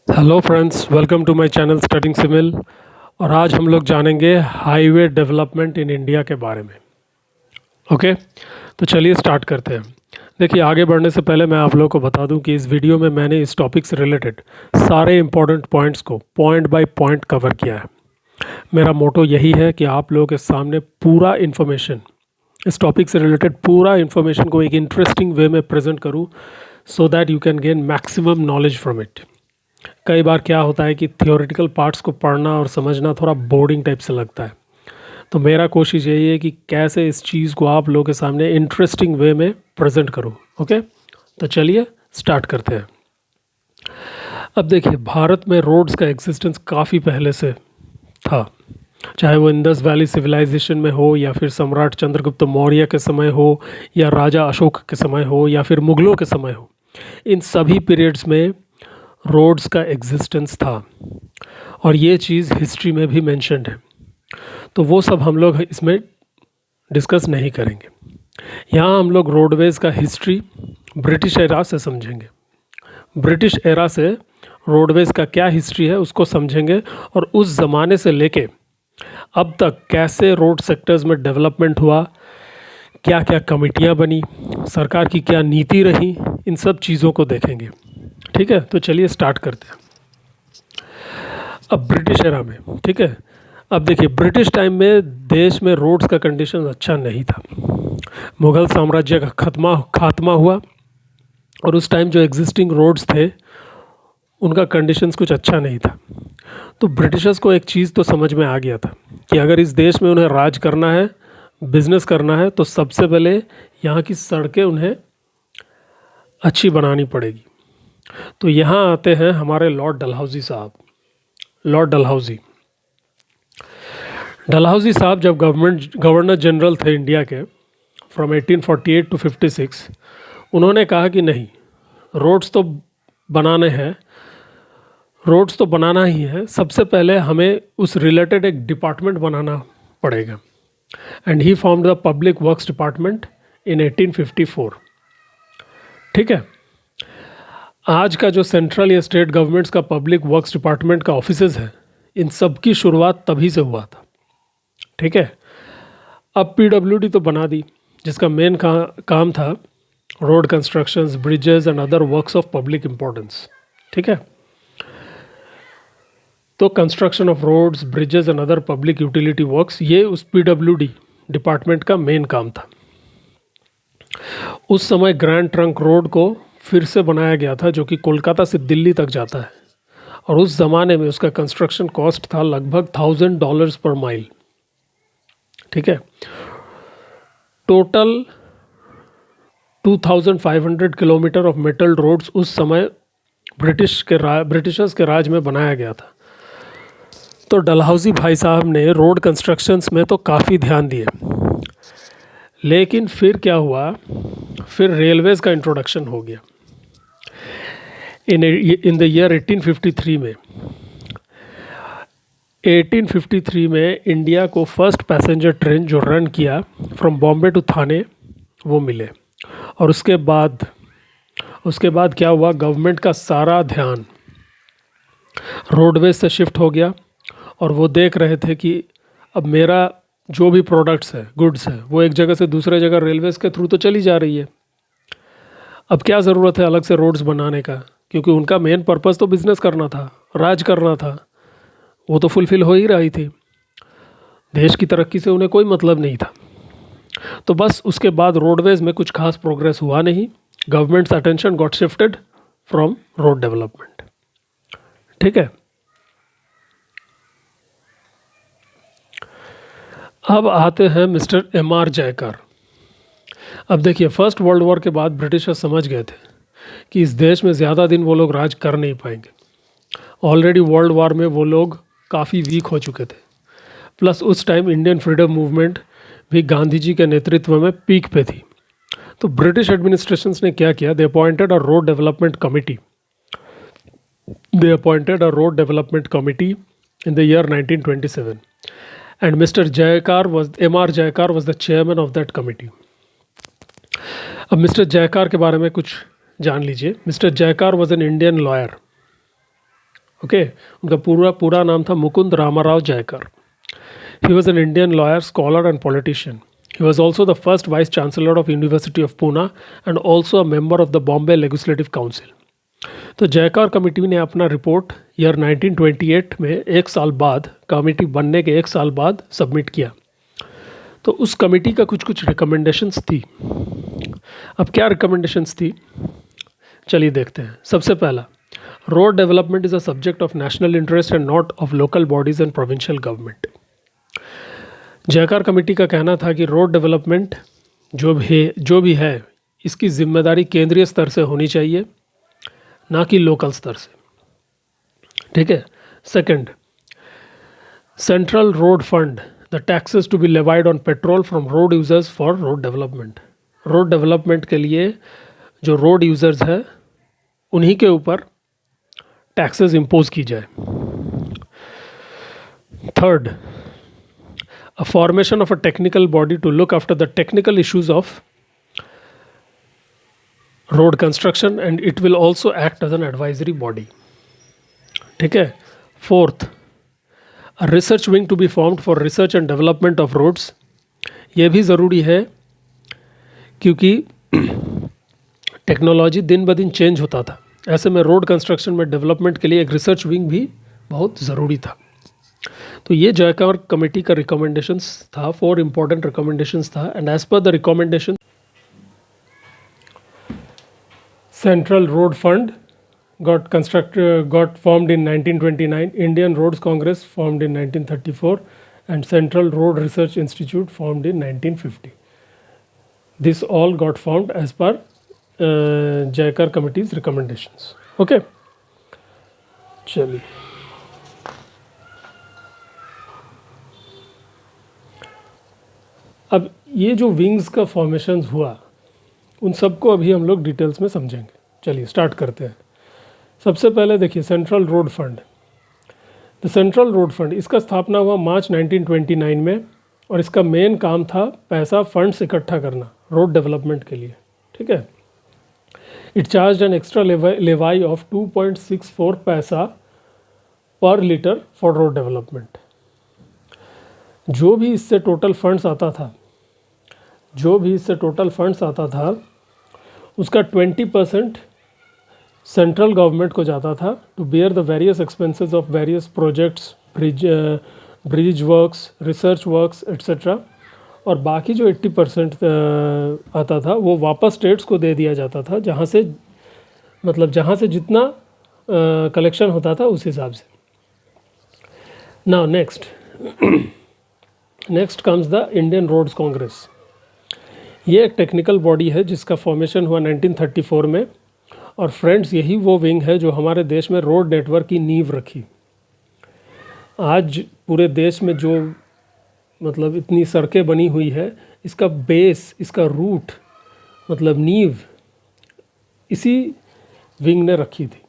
Hello friends, welcome to my channel studying civil. और आज हम लोग जानेंगे हाईवे डेवलपमेंट इन इंडिया के बारे में। ओके, तो चलिए स्टार्ट करते हैं। देखिए, आगे बढ़ने से पहले मैं आप लोगों को बता दूं कि इस वीडियो में मैंने इस टॉपिक से रिलेटेड सारे इंपॉर्टेंट पॉइंट्स को पॉइंट बाय पॉइंट कवर किया है। मेरा मोटो यही है कि आप लोगों के सामने पूरा इन्फॉर्मेशन, इस टॉपिक से रिलेटेड पूरा इन्फॉर्मेशन को एक इंटरेस्टिंग वे में प्रेजेंट करूँ, so that you can gain maximum knowledge from it. कई बार क्या होता है कि थियोरेटिकल पार्ट्स को पढ़ना और समझना थोड़ा बोरिंग टाइप से लगता है। तो मेरा कोशिश यही है कि कैसे इस चीज़ को आप लोगों के सामने इंटरेस्टिंग वे में प्रेजेंट करूं। ओके, तो चलिए स्टार्ट करते हैं। अब देखिए, भारत में रोड्स का एग्जिस्टेंस काफ़ी पहले से था, चाहे वो इंडस वैली सिविलाइजेशन में हो, या फिर सम्राट चंद्रगुप्त मौर्य के समय हो, या राजा अशोक के समय हो, या फिर मुगलों के समय हो। इन सभी पीरियड्स में रोड्स का एग्जिस्टेंस था और ये चीज़ हिस्ट्री में भी मेंशन्ड है। तो वो सब हम लोग इसमें डिस्कस नहीं करेंगे। यहाँ हम लोग रोडवेज़ का हिस्ट्री ब्रिटिश एरा से समझेंगे। ब्रिटिश एरा से रोडवेज़ का क्या हिस्ट्री है उसको समझेंगे, और उस ज़माने से लेके अब तक कैसे रोड सेक्टर्स में डेवलपमेंट हुआ, क्या क्या कमिटियाँ बनी, सरकार की क्या नीति रही, इन सब चीज़ों को देखेंगे। ठीक है, तो चलिए स्टार्ट करते हैं। अब ब्रिटिश एरा में, ठीक है, अब देखिए, ब्रिटिश टाइम में देश में रोड्स का कंडीशन अच्छा नहीं था। मुग़ल साम्राज्य का खात्मा हुआ, और उस टाइम जो एग्जिस्टिंग रोड्स थे उनका कंडीशंस कुछ अच्छा नहीं था। तो ब्रिटिशर्स को एक चीज़ तो समझ में आ गया था कि अगर इस देश में उन्हें राज करना है, बिजनेस करना है, तो सबसे पहले यहाँ की सड़कें उन्हें अच्छी बनानी पड़ेगी। तो यहाँ आते हैं हमारे लॉर्ड डलहौजी साहब। लॉर्ड डलहौजी डलहौजी साहब जब गवर्नर जनरल थे इंडिया के फ्रॉम 1848 टू 56, उन्होंने कहा कि नहीं, रोड्स तो बनाने हैं, रोड्स तो बनाना ही है, सबसे पहले हमें उस रिलेटेड एक डिपार्टमेंट बनाना पड़ेगा। And he formed the public works department in 1854। ठीक है, आज का जो सेंट्रल या स्टेट गवर्नमेंट्स का पब्लिक वर्क्स डिपार्टमेंट का ऑफिसेज है, इन सब की शुरुआत तभी से हुआ था। ठीक है, अब पीडब्ल्यूडी तो बना दी, जिसका मेन काम था road constructions, bridges and other works of public importance. ठीक है, तो construction of roads, bridges and other public utility works, ये उस पीडब्ल्यूडी डिपार्टमेंट का मेन काम था। उस समय ग्रैंड ट्रंक रोड को फिर से बनाया गया था, जो कि कोलकाता से दिल्ली तक जाता है, और उस ज़माने में उसका कंस्ट्रक्शन कॉस्ट था लगभग $1000 पर माइल। ठीक है, total 2500 kilometre of metal roads उस समय ब्रिटिशर्स के राज में बनाया गया था। तो डलहौजी भाई साहब ने रोड कंस्ट्रक्शंस में तो काफ़ी ध्यान दिए, लेकिन फिर क्या हुआ, फिर रेलवेज़ का इंट्रोडक्शन हो गया इन द ईयर 1853 में। 1853 में इंडिया को फर्स्ट पैसेंजर ट्रेन जो रन किया फ्रॉम बॉम्बे टू थाने, वो मिले। और उसके बाद क्या हुआ, गवर्नमेंट का सारा ध्यान रोडवेज से शिफ्ट हो गया, और वो देख रहे थे कि अब मेरा जो भी प्रोडक्ट्स है, गुड्स है, वो एक जगह से दूसरे जगह रेलवेज़ के थ्रू तो चली जा रही है। अब क्या ज़रूरत है अलग से रोड्स बनाने का, क्योंकि उनका मेन पर्पस तो बिज़नेस करना था, राज करना था, वो तो फुलफ़िल हो ही रही थी। देश की तरक्की से उन्हें कोई मतलब नहीं था। तो बस उसके बाद रोडवेज़ में कुछ खास प्रोग्रेस हुआ नहीं। Governments attention got shifted from road development. ठीक है, अब आते हैं मिस्टर M.R. जयकर। अब देखिए, फर्स्ट वर्ल्ड वॉर के बाद ब्रिटिशर्स समझ गए थे कि इस देश में ज़्यादा दिन वो लोग राज कर नहीं पाएंगे। ऑलरेडी वर्ल्ड वॉर में वो लोग काफ़ी वीक हो चुके थे, प्लस उस टाइम इंडियन फ्रीडम मूवमेंट भी गांधी जी के नेतृत्व में पीक पे थी। तो ब्रिटिश एडमिनिस्ट्रेशंस ने क्या किया, they appointed a road development committee in the year 1927, and Mr. M.R. Jayakar was the chairman of that committee. अब मिस्टर जयकार के बारे में कुछ जान लीजिए। मिस्टर जयकार was an Indian lawyer, okay, उनका पूरा नाम था Mukund Rama Rao Jayakar. He was an Indian lawyer, scholar and politician. He was also the first Vice Chancellor of University of Pune and also a member of the Bombay Legislative Council. तो जयकार committee ने अपना report year 1928 में एक साल बाद, committee बनने के एक साल बाद सबमिट किया. तो उस कमेटी का कुछ रिकमेंडेशंस थी. अब क्या रिकमेंडेशंस थी, चलिए देखते हैं. सबसे पहला, road development is a subject of national interest and not of local bodies and provincial government. जयकार कमेटी का कहना था कि रोड डेवलपमेंट जो भी है इसकी जिम्मेदारी केंद्रीय स्तर से होनी चाहिए, ना कि लोकल स्तर से. ठीक है. Second, central road fund the taxes to be levied on petrol from road users for road development. Road development के लिए जो रोड यूजर्स है उन्हीं के ऊपर टैक्सेस इम्पोज की जाए. Third, a formation of a technical body to look after the technical issues of road construction and it will also act as an advisory body. ठीक है. Fourth, a research wing to be formed for research and development of roads. ये भी ज़रूरी है क्योंकि technology दिन ब दिन चेंज होता था. ऐसे में रोड कंस्ट्रक्शन में डेवलपमेंट के लिए एक रिसर्च विंग भी बहुत ज़रूरी था. तो ये जयकार कमेटी का रिकमेंडेशंस था, 4 इंपॉर्टेंट रिकमेंडेशंस था. And as per the recommendation, central road fund got formed in 1929, Indian Roads Congress formed in 1934 and Central Road Research Institute formed in 1950. This all got formed as per Jayakar committee's recommendations. Okay, चलिए. अब ये जो wings का formations हुआ उन सबको अभी हम लोग डिटेल्स में समझेंगे. चलिए स्टार्ट करते हैं. सबसे पहले देखिए central road fund. The central road fund, इसका स्थापना हुआ मार्च 1929 में और इसका मेन काम था पैसा फंड्स इकट्ठा करना रोड डेवलपमेंट के लिए. ठीक है. It charge an extra लेवाई of 2.64 पैसा पर लीटर फॉर रोड डेवलपमेंट. जो भी इससे टोटल फंड्स आता था उसका 20% सेंट्रल गवर्नमेंट को जाता था to bear the various expenses of various projects, bridge works, research works etcetera. और बाकी जो 80% आता था वो वापस स्टेट्स को दे दिया जाता था, जहाँ से जितना कलेक्शन होता था उस हिसाब से. Now next comes the Indian Roads Congress. ये एक टेक्निकल बॉडी है जिसका फॉर्मेशन हुआ 1934 में. और फ्रेंड्स, यही वो विंग है जो हमारे देश में रोड नेटवर्क की नींव रखी. आज पूरे देश में जो इतनी सड़कें बनी हुई है, इसका बेस, इसका रूट नींव इसी विंग ने रखी थी.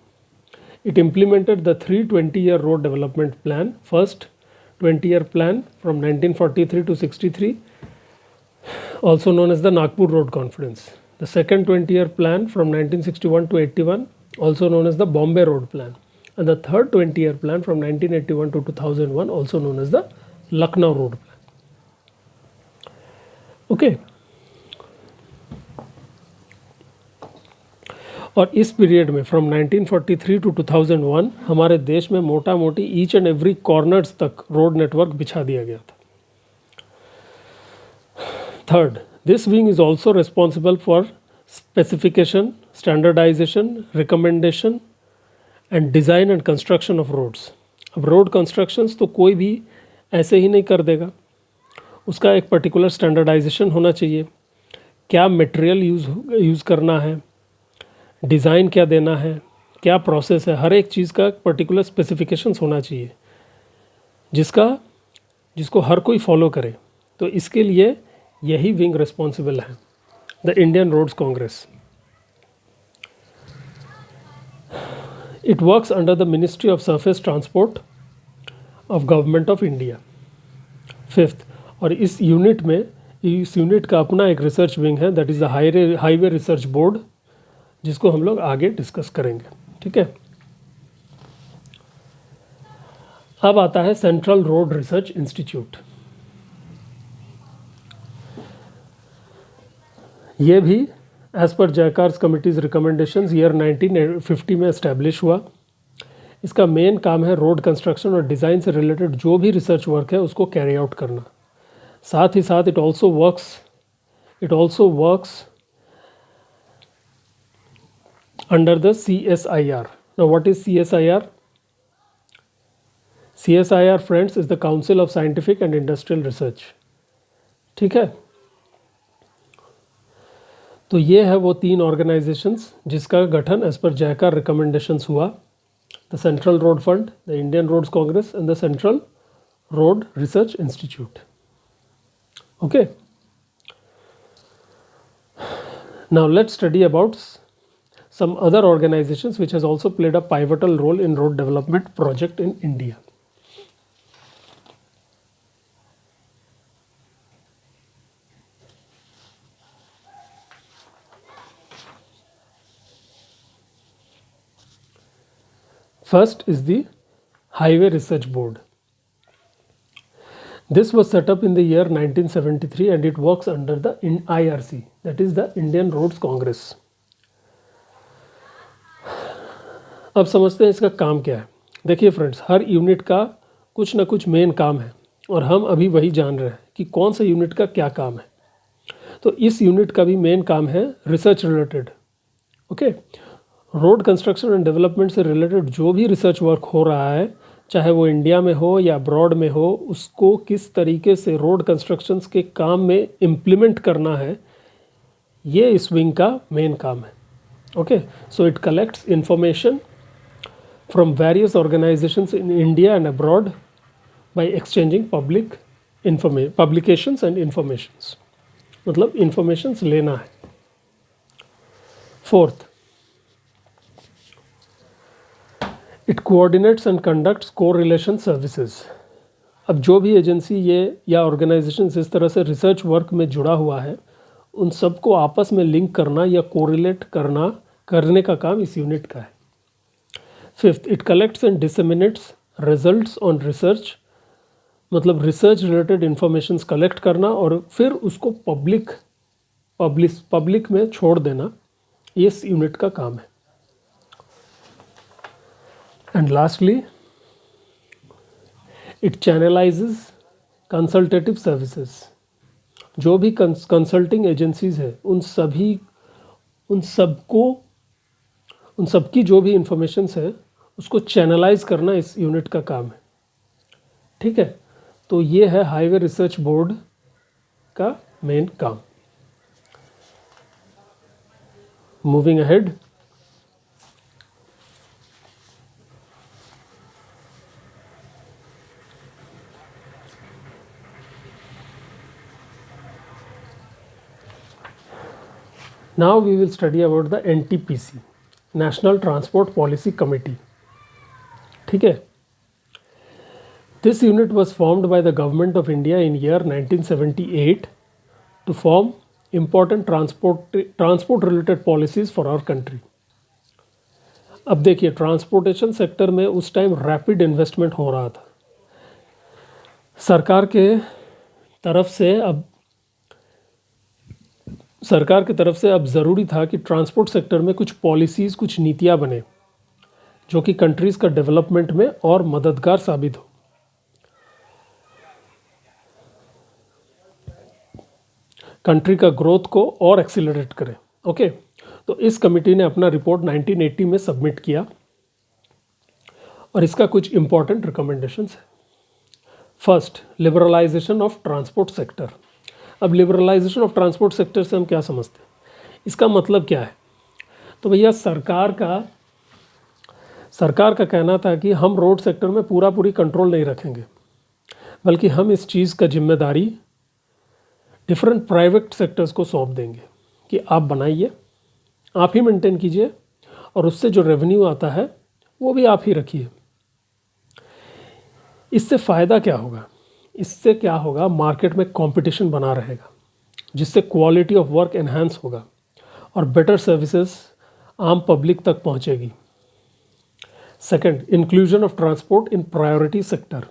It implemented the 320-year road development plan. First 20-year plan from 1943 to 63, also known as the Nagpur Road Conference. The second 20-year plan from 1961 to 81, also known as the Bombay Road Plan. And the third 20-year plan from 1981 to 2001, also known as the Lucknow Road Plan. Okay. और इस period में from 1943 to 2001 हमारे देश में मोटा मोटी each and every corners तक road network बिछा दिया गया था. Third, this wing is also responsible for specification, standardisation, recommendation and design and construction of roads. अब रोड कंस्ट्रक्शंस तो कोई भी ऐसे ही नहीं कर देगा, उसका एक पर्टिकुलर स्टैंडर्डाइजेशन होना चाहिए. क्या मटेरियल यूज़ करना है, डिज़ाइन क्या देना है, क्या प्रोसेस है, हर एक चीज़ का पर्टिकुलर स्पेसिफिकेशंस होना चाहिए जिसको हर कोई फॉलो करे. तो इसके लिए यही विंग रिस्पॉन्सिबल है, the Indian Roads Congress. It works under the ministry of surface transport of government of India. Fifth, और इस यूनिट का अपना एक रिसर्च विंग है, that is the highway research board, जिसको हम लोग आगे डिस्कस करेंगे. ठीक है. अब आता है सेंट्रल रोड रिसर्च इंस्टीट्यूट। ये भी as per जयकार्स committees recommendations year 1950 में इस्टेब्लिश हुआ। इसका मेन काम है रोड कंस्ट्रक्शन और डिज़ाइन से रिलेटेड जो भी रिसर्च वर्क है उसको कैरी आउट करना। साथ ही साथ it also works under the CSIR। Now what is CSIR? CSIR friends is the council of scientific and industrial research. ठीक है, तो ये है वो 3 ऑर्गेनाइजेशंस जिसका गठन एज पर जयकार रिकमेंडेशंस हुआ। The central road fund, the Indian Roads Congress and the central road research institute. Okay, now let's study about some other organizations which has also played a pivotal role in road development project in India. First is the Highway Research Board. This was set up in the year 1973 and it works under the IRC, that is the Indian Roads Congress. अब समझते हैं इसका काम क्या है। देखिए friends, हर unit का कुछ ना कुछ मेन काम है और हम अभी वही जान रहे हैं कि कौन सा यूनिट का क्या काम है। तो इस यूनिट का भी मेन काम है research related. Okay, road construction and development से रिलेटेड जो भी रिसर्च वर्क हो रहा है, चाहे वो इंडिया में हो या अब्रॉड में हो, उसको किस तरीके से रोड कंस्ट्रक्शंस के काम में इम्प्लीमेंट करना है, ये इस विंग का मेन काम है। Okay, so it collects information from various organizations in India and abroad by exchanging publications and informations। मतलब informations लेना है। Fourth, it coordinates and conducts correlation services। अब जो भी एजेंसी ये या ऑर्गेनाइजेशन इस तरह से रिसर्च वर्क में जुड़ा हुआ है, उन सबको आपस में लिंक करना या कोरिलेट करने का काम इस यूनिट का है। Fifth, it collects and disseminates results on research. मतलब रिसर्च रिलेटेड इंफॉर्मेशंस कलेक्ट करना और फिर उसको पब्लिक में छोड़ देना, ये इस यूनिट का काम है। And lastly, it channelizes consultative services. जो भी कंसल्टिंग एजेंसीज है उन सबकी जो भी इंफॉर्मेशंस है उसको चैनलाइज करना इस यूनिट का काम है। ठीक है, तो ये है हाईवे रिसर्च बोर्ड का मेन काम। Moving ahead, now we will study about the NTPC, National Transport Policy Committee। ठीक है, this unit was formed by the government of India in year 1978 to form important transport related policies for our country। अब देखिए, transportation sector में उस time rapid investment हो रहा था। सरकार की तरफ से अब ज़रूरी था कि ट्रांसपोर्ट सेक्टर में कुछ पॉलिसीज़, कुछ नीतियाँ बने जो कि कंट्रीज़ का डेवलपमेंट में और मददगार साबित हो। कंट्री का ग्रोथ को और एक्सीलरेट करे। ओके, तो इस कमिटी ने अपना रिपोर्ट 1980 में सबमिट किया और इसका कुछ इम्पॉर्टेंट रिकमेंडेशंस है। First, liberalisation of transport sector. अब लिबरलाइजेशन ऑफ ट्रांसपोर्ट सेक्टर से हम क्या समझते हैं, इसका मतलब क्या है? तो भैया सरकार का कहना था कि हम रोड सेक्टर में पूरी कंट्रोल नहीं रखेंगे, बल्कि हम इस चीज़ का जिम्मेदारी डिफरेंट प्राइवेट सेक्टर्स को सौंप देंगे कि आप बनाइए, आप ही मेंटेन कीजिए और उससे जो रेवेन्यू आता है वो भी आप ही रखिए। इससे फ़ायदा क्या होगा? इससे क्या होगा, मार्केट में कंपटीशन बना रहेगा, जिससे क्वालिटी ऑफ वर्क एनहांस होगा और बेटर सर्विसेज आम पब्लिक तक पहुंचेगी। Second, inclusion of transport in priority sector.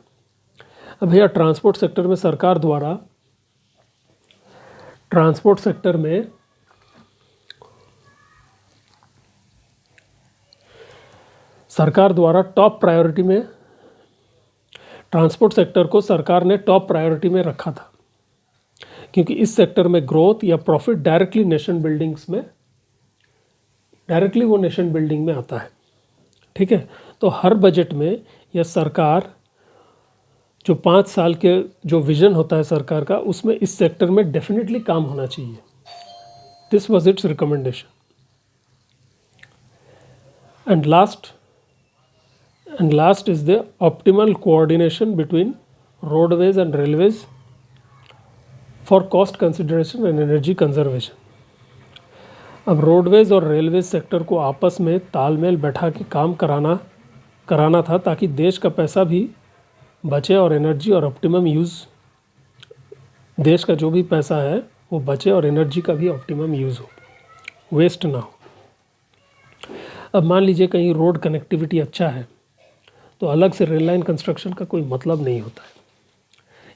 अब भैया ट्रांसपोर्ट सेक्टर में सरकार द्वारा ट्रांसपोर्ट सेक्टर में टॉप प्रायोरिटी में ट्रांसपोर्ट सेक्टर को सरकार ने टॉप प्रायोरिटी में रखा था, क्योंकि इस सेक्टर में ग्रोथ या प्रॉफिट डायरेक्टली नेशन बिल्डिंग में आता है। ठीक है, तो हर बजट में यह सरकार जो 5 साल के जो विजन होता है सरकार का, उसमें इस सेक्टर में डेफिनेटली काम होना चाहिए। This was it's recommendation. And last is the optimal coordination between roadways and railways for cost consideration and energy conservation. अब रोडवेज और रेलवेज सेक्टर को आपस में तालमेल बैठा के काम कराना था, ताकि देश का पैसा भी बचे और एनर्जी और ऑप्टिमम यूज़, देश का जो भी पैसा है वो बचे और एनर्जी का भी ऑप्टिमम यूज़ हो, वेस्ट ना हो। अब मान लीजिए कहीं रोड कनेक्टिविटी अच्छा है तो अलग से रेल लाइन कंस्ट्रक्शन का कोई मतलब नहीं होता है,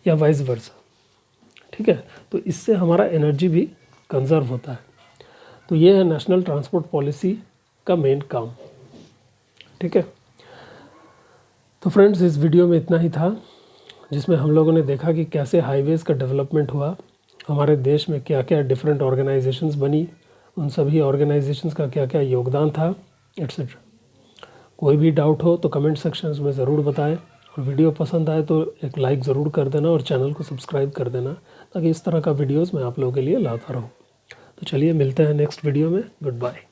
या वाइस वर्सा। ठीक है, तो इससे हमारा एनर्जी भी कंजर्व होता है। तो ये है नेशनल ट्रांसपोर्ट पॉलिसी का मेन काम। ठीक है, तो फ्रेंड्स इस वीडियो में इतना ही था, जिसमें हम लोगों ने देखा कि कैसे हाईवेज़ का डेवलपमेंट हुआ, हमारे देश में क्या क्या डिफरेंट ऑर्गेनाइजेशंस बनी, उन सभी ऑर्गेनाइजेशंस का क्या क्या योगदान था, एट्सेट्रा। कोई भी डाउट हो तो कमेंट सेक्शंस में ज़रूर बताएं, और वीडियो पसंद आए तो एक लाइक ज़रूर कर देना और चैनल को सब्सक्राइब कर देना, ताकि इस तरह का वीडियोज़ मैं आप लोगों के लिए लाता रहूँ। तो चलिए मिलते हैं नेक्स्ट वीडियो में। Good bye.